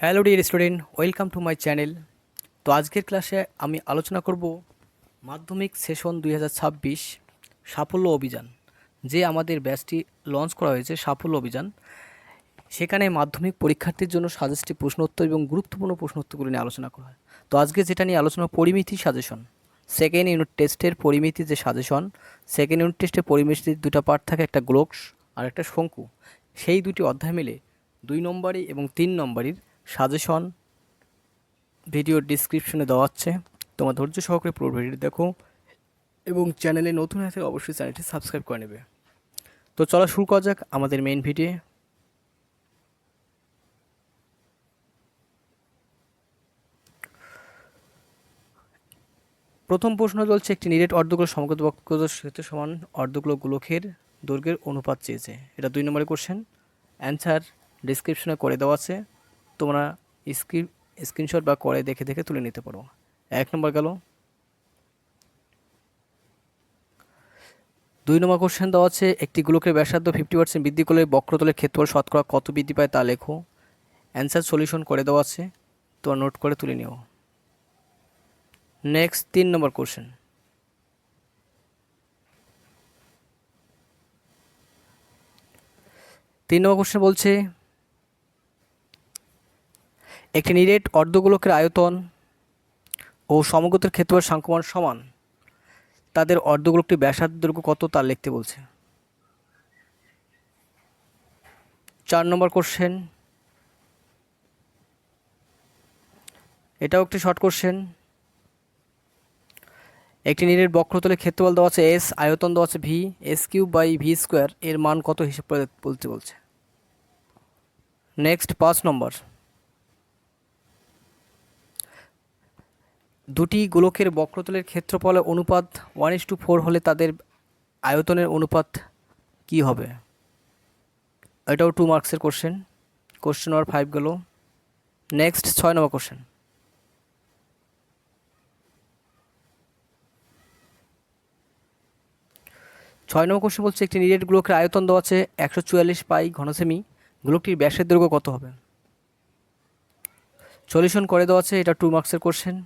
Hello dear student, welcome to my channel. তো আজকের ক্লাসে আমি আলোচনা করব মাধ্যমিক সেশন 2026 সাফল্য অভিযান। যে আমাদের ব্যাচটি লঞ্চ করা হয়েছে সাফল্য অভিযান, সেখানে মাধ্যমিক পরীক্ষার্থীর জন্য সাজেস্টিভ প্রশ্নোত্তর এবং গুরুত্বপূর্ণ প্রশ্নোত্তরগুলো নিয়ে আলোচনা করা হয়। তো আজকে যেটা নিয়ে আলোচনা, পরিমিতি সাজেশন। সেকেন্ড ইউনিট টেস্টের পরিমিতি যে সাজেশন, সেকেন্ড ইউনিট টেস্টের পরিমিতির দুটো পার্ট থাকে, একটা গোলক আর একটা শঙ্কু। সেই দুটি অধ্যায় মিলে 2 নম্বরই এবং 3 নম্বরের সাজেশন ভিডিও ডিসক্রিপশনে দেওয়া আছে। তোমার ধৈর্য সহকারে পুরো ভিডিও দেখো এবং চ্যানেলে নতুন হয়ে থাকলে অবশ্যই চ্যানেলটি সাবস্ক্রাইব করে নেবে। তো চলো শুরু করা যাক আমাদের মেইন ভিডিও। প্রথম প্রশ্ন চলছে, একটি নিরেট অর্ধগোলক সমগ্র বক্রতার সাথে সমান অর্ধগোলক গোলকের দৈর্ঘ্যের অনুপাত চেয়েছে। এটা 2 নম্বরের কোশ্চেন। অ্যান্সার ডিসক্রিপশনে করে দেওয়া আছে, তোমরা স্ক্রিনশট বা করে দেখে দেখে তুলে নিতে পারো। 1 নম্বর গেল। 2 নম্বর কোশ্চেন দেওয়া আছে, একটি গোলকের ব্যাসার্ধ 50% বৃদ্ধি করলে বক্রতলের ক্ষেত্রফল শতকরা কত বৃদ্ধি পায় তা লেখো। অ্যান্সার সলিউশন করে দেওয়া আছে, তো নোট করে তুলে নিও। নেক্সট 3 নম্বর কোশ্চেন। 3 নম্বর কোশ্চেন বলছে, একটি নিরেট অর্ধগোলকের আয়তন ও সমগ্রতার ক্ষেত্রফল সাংখ্যমান সমান, তাদের অর্ধগোলকটি ব্যাসার্ধ দৈর্ঘ্য কত তা লিখতে বলছে। 4 নম্বর কোশ্চেন, এটাও একটি শর্ট কোশ্চেন। একটি নিরেট বক্রতলের ক্ষেত্রফল দেওয়া আছে এস, আয়তন দেওয়া আছে ভি, s³/v², এর মান কত হিসেব করে বলতে বলছে। নেক্সট 5 নম্বর, দুটি গোলকের বক্রতলের ক্ষেত্রফলের অনুপাত 1:4 হলে তাদের আয়তনের অনুপাত কি হবে। এটাও 2 মার্কসের কোশ্চেন। কোশ্চেন নম্বর 5 গেল। নেক্সট 6 নম্বর কোশ্চেন। 6 নম্বর কোশ্চেন বলছে, একটি নিরেট গোলকের আয়তন দেওয়া আছে 144 পাই ঘনসেমি, গোলকটির ব্যাসের দৈর্ঘ্য কত হবে। সলিউশন করে দেওয়া আছে, এটা 2 মার্কসের কোশ্চেন।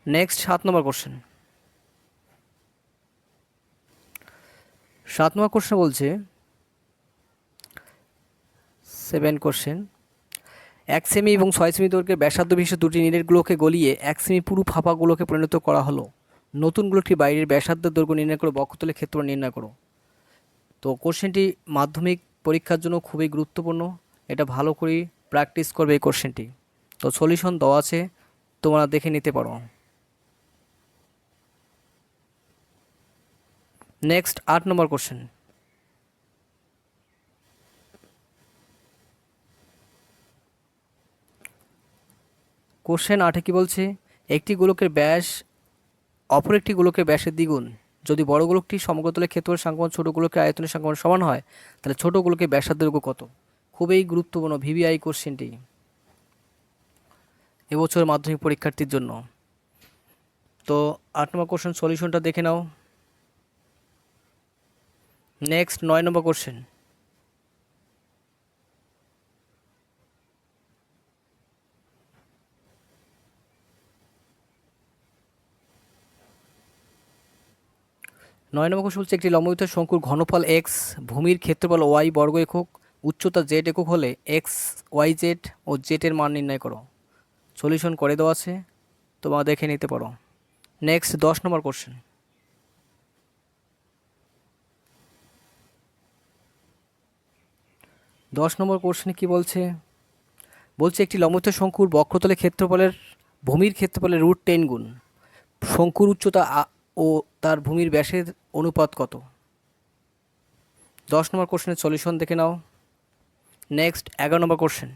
নেক্সট 7 নম্বর কোশ্চেন। 7 নম্বর কোশ্চেন বলছে, 7 কোশ্চেন, 1 সেমি এবং 6 সেমি দৈর্ঘ্যের ব্যাসার্ধ বিশিষ্ট দুটি নিরেটগুলোকে গলিয়ে 1 সেমি পুরু ফাঁপাগুলোকে পরিণত করা হলো। নতুন গোলকটির বাইরের ব্যাসার্ধের দৈর্ঘ্য নির্ণয় করে বক্ষতলের ক্ষেত্র নির্ণয় করো। তো কোশ্চেনটি মাধ্যমিক পরীক্ষার জন্য খুবই গুরুত্বপূর্ণ, এটা ভালো করে প্র্যাকটিস করবে এই কোশ্চেনটি। তো সলিউশন দেওয়া আছে, তোমরা দেখে নিতে পারো। নেক্সট 8 নম্বর কোশ্চেন। কোশ্চেন 8-এ কী বলছে, একটি গোলকের ব্যাস অপর একটি গোলকের ব্যাসের দ্বিগুণ যদি বড় গোলকটি সমগ্রতলের ক্ষেত্রফল সাংখ্যমান ছোট গোলকের আয়তনের সাংখ্যমান সমান হয়, তাহলে ছোট গোলকের ব্যাসার্ধ দৈর্ঘ্য কত। খুবই গুরুত্বপূর্ণ ভিভিআই কোশ্চেনটি এবছর মাধ্যমিক পরীক্ষার্থীর জন্য। তো 8 নম্বর কোশ্চেন সলিউশনটা দেখে নাও। নেক্সট 9 নম্বর কোশ্চেন। 9 নম্বর কোশ্চেন বলছে, একটি লম্ববৃত্ত শঙ্কুর ঘনফল এক্স, ভূমির ক্ষেত্রফল ওয়াই বর্গ একক, উচ্চতা জেড একক হলে এক্স, ওয়াই জেড ও জেড এর মান নির্ণয় করো। সলিউশন করে দেওয়া আছে, তোমরা দেখে নিতে পারো। নেক্সট 10 নম্বর কোশ্চেন। 10 নম্বর কোশ্চেনে কী বলছে, বলছে একটি লম্ববৃত্ত শঙ্কুর বক্রতলের ক্ষেত্রফলের ভূমির ক্ষেত্রফলের √10 গুণ শঙ্কুর উচ্চতা ও তার ভূমির ব্যাসের অনুপাত কত। 10 নম্বর কোশ্চেনের সলিউশন দেখে নাও। নেক্সট 11 নম্বর কোশ্চেন।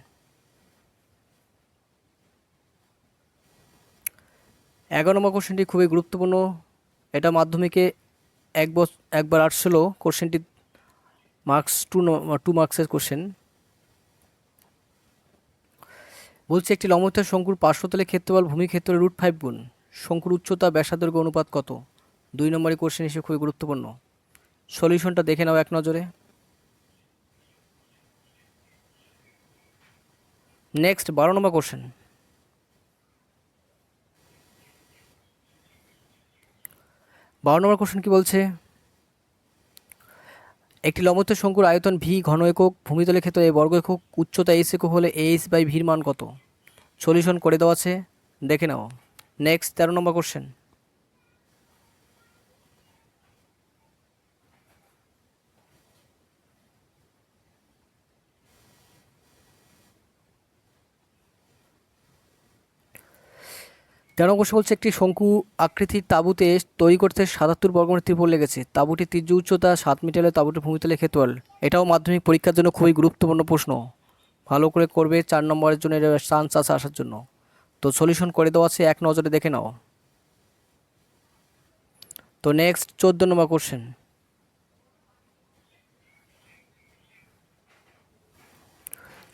11 নম্বর কোশ্চেনটি খুবই গুরুত্বপূর্ণ, এটা মাধ্যমিকে একবার আসছিল কোশ্চেনটি। মার্কস 2 মার্কসের কোশ্চেন। বলছে একটি লম্ববৃত্ত শঙ্কুর পার্শ্বতলের ক্ষেত্রফল ভূমি ক্ষেত্রের √5 গুণ শঙ্কুর উচ্চতা ব্যাসার্ধ অনুপাত কত। 2 নম্বরের কোশ্চেন হিসেবে খুবই গুরুত্বপূর্ণ। সলিউশনটা দেখে নাও এক নজরে। নেক্সট 12 নম্বর কোশ্চেন। 12 নম্বর কোশ্চেন কি বলছে, একটি লম্বত্ব শঙ্কুর আয়তন ভি ঘন একক, ভূমিতলের ক্ষেত্রে এ বর্গ একক, উচ্চতা এইচ একক হলে এইচ বাই ভির মান কত? সলিউশন করে দেওয়া আছে, দেখে নাও। নেক্সট 13 নম্বর কোশ্চেন। 13 কোশ্চেন বলছে, একটি শঙ্কু আকৃতির তাঁবুতে তৈরি করতে 77 বর্গমিটার ত্রিপল লেগেছে। তাঁবুটির তীর্য উচ্চতা 7 মিটার হলে তাঁবুটির ভূমিতলের ক্ষেত্রফল। এটাও মাধ্যমিক পরীক্ষার জন্য খুবই গুরুত্বপূর্ণ প্রশ্ন, ভালো করে করবে, 4 নম্বরের জন্য এটা চান্স আছে আসার জন্য। তো সলিউশন করে দেওয়া আছে, এক নজরে দেখে নাও। তো নেক্সট 14 নম্বর কোশ্চেন।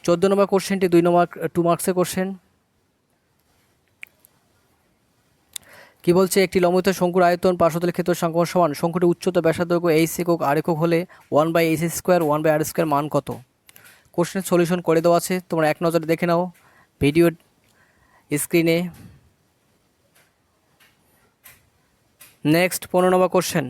14 নম্বর কোশ্চেনটি 2 মার্কসের কোশ্চেন। কি বলছে, একটি লম্বিত শঙ্কুর আয়তন পার্শ্বতলের ক্ষেত্র সংখ্যা সমান, শঙ্কুটির উচ্চতা ব্যাসার্ধ এইচ একক আর একক হলে 1/h² 1/r² মান কত? কোশ্চেনের সলিউশন করে দেওয়া আছে, তোমরা এক নজরে দেখে নাও ভিডিও স্ক্রিনে। নেক্সট 15 নম্বর কোশ্চেন।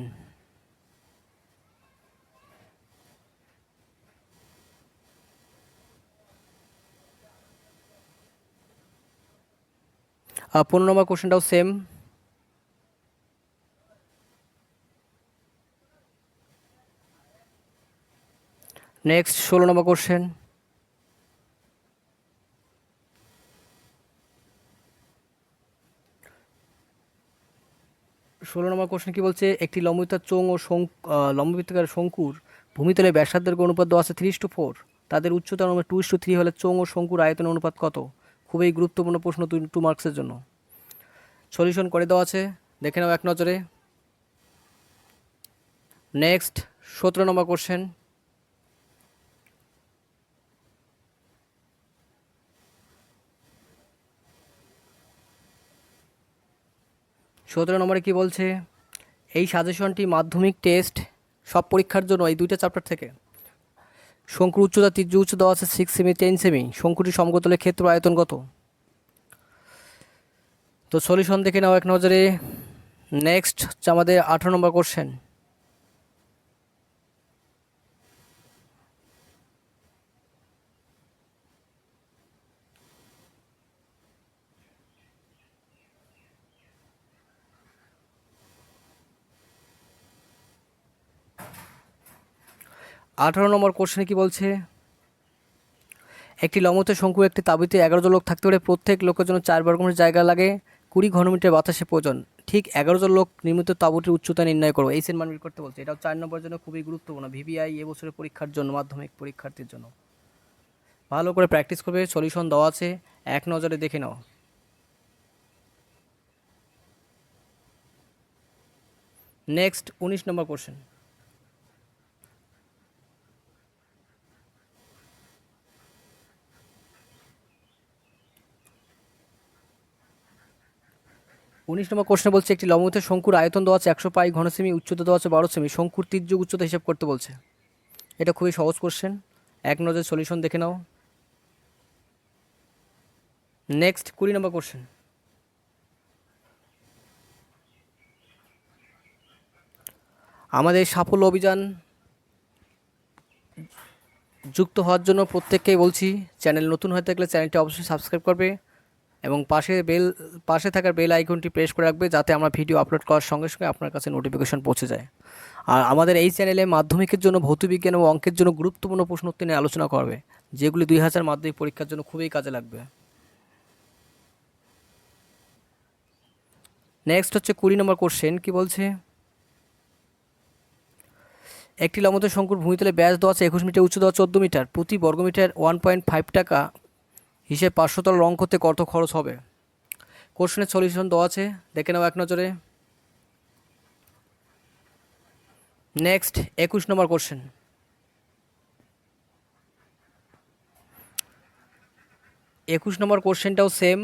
15 নম্বর কোশ্চেনটাও সেম। নেক্সট 16 নম্বর কোশ্চেন। 16 নম্বর কোশ্চেন কি বলছে, একটি লম্বিতার চোঙ ও লম্ববৃত্তাকার শঙ্কুর ভূমিতলে ব্যাসার্ধের অনুপাত দেওয়া আছে 3:4। তাদের উচ্চতা অনুপাত 2:3 হলে চোঙ ও শঙ্কুর আয়তন অনুপাত কত? খুবই গুরুত্বপূর্ণ প্রশ্ন, 2 মার্কসের জন্য। সলিউশন করে দেওয়া আছে, দেখে নাও এক নজরে। নেক্সট 17 নম্বর কোশ্চেন। 17 নম্বরে কি বলছে, এই সাজেশনটি মাধ্যমিক টেস্ট সব পরীক্ষার জন্য এই 2টা চ্যাপ্টার থেকে। শঙ্কুর উচ্চতা তীর্য উচ্চতা দেওয়া আছে 6 সেমি 10 সেমি, শঙ্কুটি সমতলের ক্ষেত্র আয়তন কত? তো সলিউশন দেখে নাও এক নজরে। নেক্সট হচ্ছে আমাদের 18 নম্বর কোশ্চেন। 18 নম্বর কোশ্চেনে কি বলছে, একটি লম্বত শঙ্কু একটি তাঁবুতে 11 জন লোক থাকতে পারে, প্রত্যেক লোকের জন্য 4 বর্গমিটার জায়গা লাগে, 20 ঘনমিটার বাতাসের প্রয়োজন। ঠিক 11 জন লোক নির্মিত তাঁবুটির উচ্চতা নির্ণয় করো, এই এর মান বের করতে বলছে। এটাও 4 নম্বরের জন্য খুবই গুরুত্বপূর্ণ, ভিভিআই এবছরের পরীক্ষার জন্য, মাধ্যমিক পরীক্ষার্থীর জন্য। ভালো করে প্র্যাকটিস করবে, সলিউশন দেওয়া আছে, এক নজরে দেখে নাও। নেক্সট 19 নম্বর কোশ্চেন। 19 নম্বর কোশ্চেন বলছে, একটি লম্বত শঙ্কুর আয়তন দেওয়া আছে 100 পাই ঘন সেমি, উচ্চতা দেওয়া আছে 12 সেমি, শঙ্কুর তীর্য উচ্চতা হিসাব করতে বলছে। এটা খুবই সহজ কোশ্চেন, এক নজরে সলিউশন দেখে নাও। নেক্সট 20 নম্বর কোশ্চেন। আমাদের সাফল্য অভিযান যুক্ত হওয়ার জন্য প্রত্যেককেই বলছি, চ্যানেল নতুন হয়ে থাকলে চ্যানেলটি অবশ্যই সাবস্ক্রাইব করবে এবং পাশে থাকার বেল আইকনটি প্রেস করে রাখবে, যাতে আমরা ভিডিও আপলোড করার সঙ্গে সঙ্গে আপনার কাছে নোটিফিকেশন পৌঁছে যায়। আর আমাদের এই চ্যানেলে মাধ্যমিকের জন্য ভৌতবিজ্ঞান এবং অঙ্কের জন্য গুরুত্বপূর্ণ প্রশ্ন উত্তর নিয়ে আলোচনা করবে, যেগুলি 2000 মাধ্যমিক পরীক্ষার জন্য খুবই কাজে লাগবে। নেক্সট হচ্ছে 20 নম্বর কোশ্চেন, কি বলছে, একটি লম্বত শঙ্কুর ভূমিতলে ব্যাস দেওয়া আছে 21 মিটার, উচ্চতা 14 মিটার, প্রতি বর্গমিটার 1.5 টাকা হিসেবে 500 তল রং করতে কত খরচ হবে? কোশ্চেনের সলিউশন দেওয়া আছে, দেখে নাও এক নজরে। নেক্সট 21 নম্বর কোশ্চেন। 21 নম্বর কোশ্চেনটাও সেম,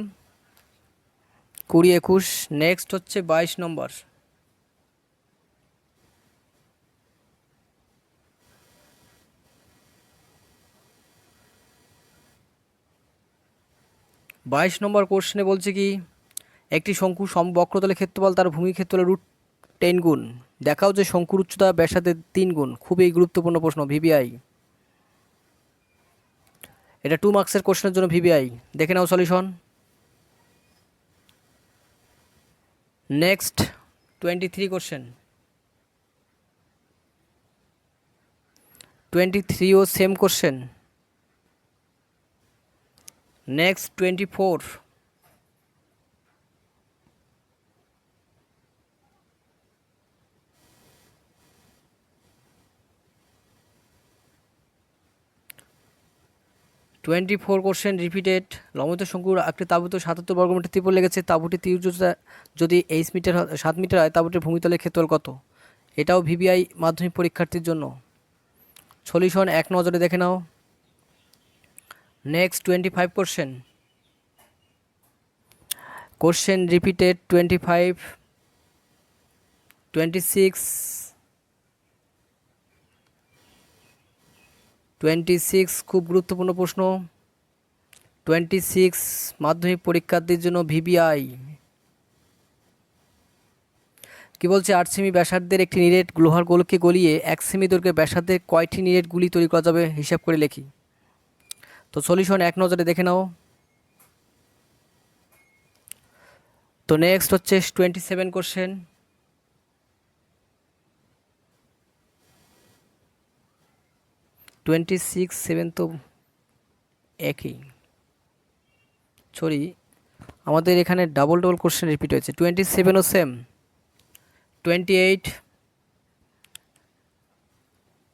20-21। নেক্সট হচ্ছে 22 নম্বর। 22 নম্বর কোশ্চেনে বলছে কি, একটি শঙ্কু সমবক্রতলের ক্ষেত্রফল তার ভূমি ক্ষেত্রফলের √10 গুণ, দেখাও যে শঙ্কুর উচ্চতা ব্যাসার্ধের 3 গুণ। খুবই গুরুত্বপূর্ণ প্রশ্ন, ভিবিআই। এটা 2 মার্কসের কোশ্চেনের জন্য ভিবিআই। দেখে নাও সলিউশন। Next 23 question. 23ও same question. Next 24। 24 question repeated. লম্বিত শঙ্কুর একটি তাঁবুতে 77 বর্গমিটার ত্রিপল লেগেছে। তাঁবুটির তীর্যতা যদি 7 মিটার হয়, তাঁবুটির ভূমিতলের ক্ষেত্রফল কত? এটাও ভিবিআই মাধ্যমিক পরীক্ষার্থীর জন্য। সলিউশন এক নজরে দেখে নাও। Next 25 question. কোশ্চেন রিপিটেড 25, 26, 26 খুব গুরুত্বপূর্ণ প্রশ্ন। 26 মাধ্যমিক পরীক্ষার্থীর জন্য ভিবিআই। কি বলছে, 8 সেমি ব্যাসার্ধের একটি নিরেট লোহার গোলককে গলিয়ে 1 সেমি দৈর্ঘ্যের ব্যাসার্ধের কয়টি নিরেট গুলি তৈরি করা যাবে হিসাব করে লিখি। তো সলিউশন এক নজরে দেখে নাও। তো নেক্সট হচ্ছে 27 কোশ্চেন। 26, 7 তো একই, সরি আমাদের এখানে ডাবল কোশ্চেন রিপিট হয়েছে। 27ও সেম। 28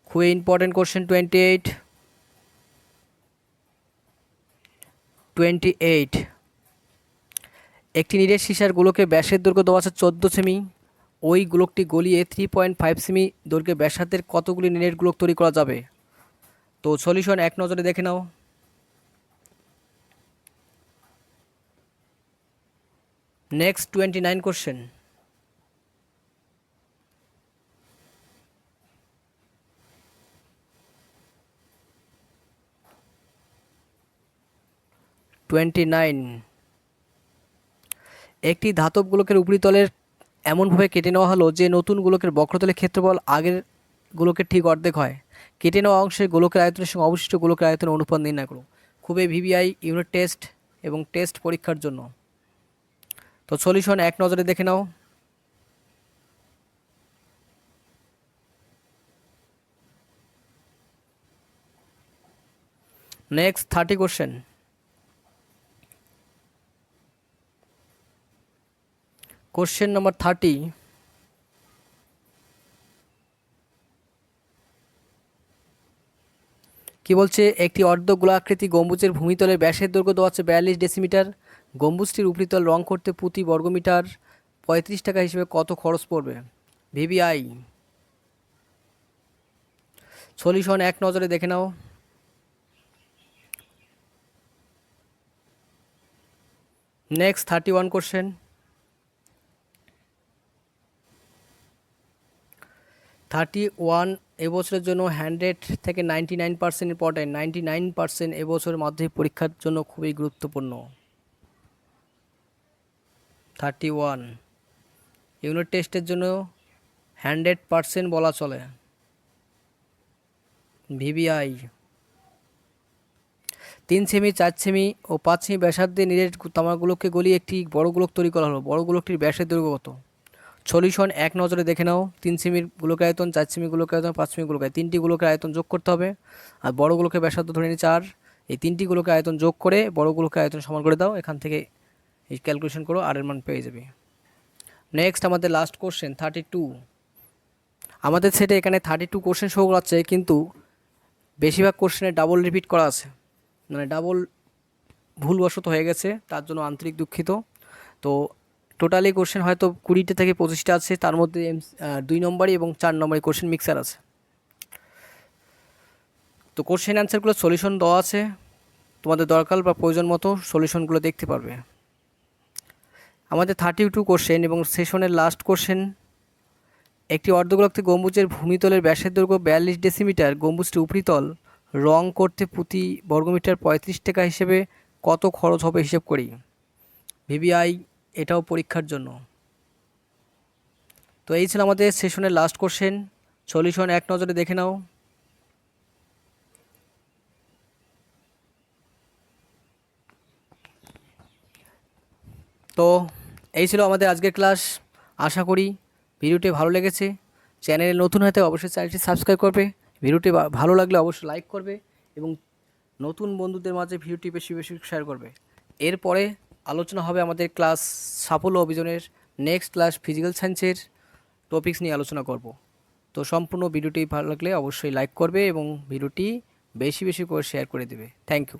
খুবই ইম্পর্টেন্ট কোশ্চেন। 28 একটি নিরেট সীসার গোলকের ব্যাসের দৈর্ঘ্য দেওয়া আছে 14 সেমি। ওই গোলকটি গলিয়ে 3.5 সেমি দৈর্ঘ্যের ব্যাসার্ধের কতগুলি নিরেট গোলক তৈরি করা যাবে? তো সলিউশন এক নজরে দেখে নাও। Next 29 question. 29 একটি ধাতব গোলকের উপরিতলের এমনভাবে কেটে নেওয়া হলো যে নতুন গোলকের বক্রতলের ক্ষেত্রফল আগের গোলকের ঠিক অর্ধেক হয়। কেটে নেওয়া অংশে গোলকের আয়তনের সঙ্গে অবশিষ্ট গোলকের আয়তনের অনুপাত নির্ণয় করো। খুবই ভিবিআই ইউনিট টেস্ট এবং টেস্ট পরীক্ষার জন্য। তো সলিউশন এক নজরে দেখে নাও। Next 30 question. Question number 30। কি বলছে, একটি অর্ধ গোলাকৃতি গম্বুজের ভূমিতলের ব্যাসের দৈর্ঘ্য দেওয়া আছে 42 ডেসিমিটার। গম্বুজটির উপরিতল রং করতে প্রতি বর্গমিটার 35 টাকা হিসেবে কত খরচ পড়বে? ভিবিআই। সলিউশন এক নজরে দেখে নাও। Next 31 question. 31 এবছরের জন্য 100 থেকে 99% ইম্পর্টেন্ট। 99% এবছরের মাধ্যমিক পরীক্ষার জন্য খুবই গুরুত্বপূর্ণ। 31 ইউনিট টেস্টের জন্য 100% বলা চলে। ভিবিআই 3 সেমি, 4 সেমি ও 5 সেমি ব্যাসার্ধে নিরেট তামাগুলোকে গলিয়ে একটি বড় গোলক তৈরি করা হলো। বড় গোলকটির ব্যাসের দৈর্ঘ্য কত? সলিউশন এক নজরে দেখে নাও। 3 সেমির গোলকের আয়তন, 4 সেমি গোলকের আয়তন, 5 সেমি গোলকের, 3টি গোলকের আয়তন যোগ করতে হবে। আর বড় গোলকের ব্যাসার্ধ ধরে নিই 4। এই 3টি গোলকের আয়তন যোগ করে বড় গোলকের আয়তন সমান করে দাও। এখান থেকে এই ক্যালকুলেশন করো, আর এর মান পেয়ে যাবে। নেক্সট আমাদের লাস্ট কোশ্চেন 32। আমাদের সেটে এখানে 32 কোশ্চেন শো করাচ্ছে, কিন্তু বেশিরভাগ কোশ্চেনে ডাবল রিপিট করা আছে, মানে ডাবল ভুলবশত হয়ে গেছে, তার জন্য আন্তরিক দুঃখিত। তো টোটালি কোশ্চেন হয়তো 20টা থেকে 25টা আছে, তার মধ্যে 2 নম্বরই এবং 4 নম্বরই কোশ্চেন মিক্সার আছে। তো কোশ্চেন অ্যান্সারগুলো সলিউশন দেওয়া আছে, তোমাদের দরকার বা প্রয়োজন মতো সলিউশনগুলো দেখতে পারবে। আমাদের 32 কোশ্চেন এবং সেশনের লাস্ট কোশ্চেন। একটি অর্ধগোলক গম্বুজের ভূমিতলের ব্যাসের দৈর্ঘ্য 42 ডেসিমিটার। গম্বুজটি উপরিতল রং করতে প্রতি বর্গমিটার 35 টাকা হিসেবে কত খরচ হবে হিসেব করি। ভিভিআই এটাও পরীক্ষার জন্য। তো এই ছিল আমাদের সেশনের লাস্ট কোশ্চেন। সলিউশন এক নজরে দেখে নাও। তো এই ছিল আমাদের আজকের ক্লাস। আশা করি ভিডিওটি ভালো লেগেছে। চ্যানেলে নতুন হতে অবশ্যই চ্যানেলটি সাবস্ক্রাইব করবে। ভিডিওটি ভালো লাগলে অবশ্যই লাইক করবে এবং নতুন বন্ধুদের মাঝে ভিডিওটি বেশি বেশি শেয়ার করবে। এরপরে আলোচনা হবে আমাদের ক্লাস সাফল্য অভিযানের নেক্সট ক্লাস ফিজিক্যাল সায়েন্সের টপিকস নিয়ে আলোচনা করব। তো সম্পূর্ণ ভিডিওটি ভালো লাগলে অবশ্যই লাইক করবে এবং ভিডিওটি বেশি বেশি করে শেয়ার করে দেবে। Thank you.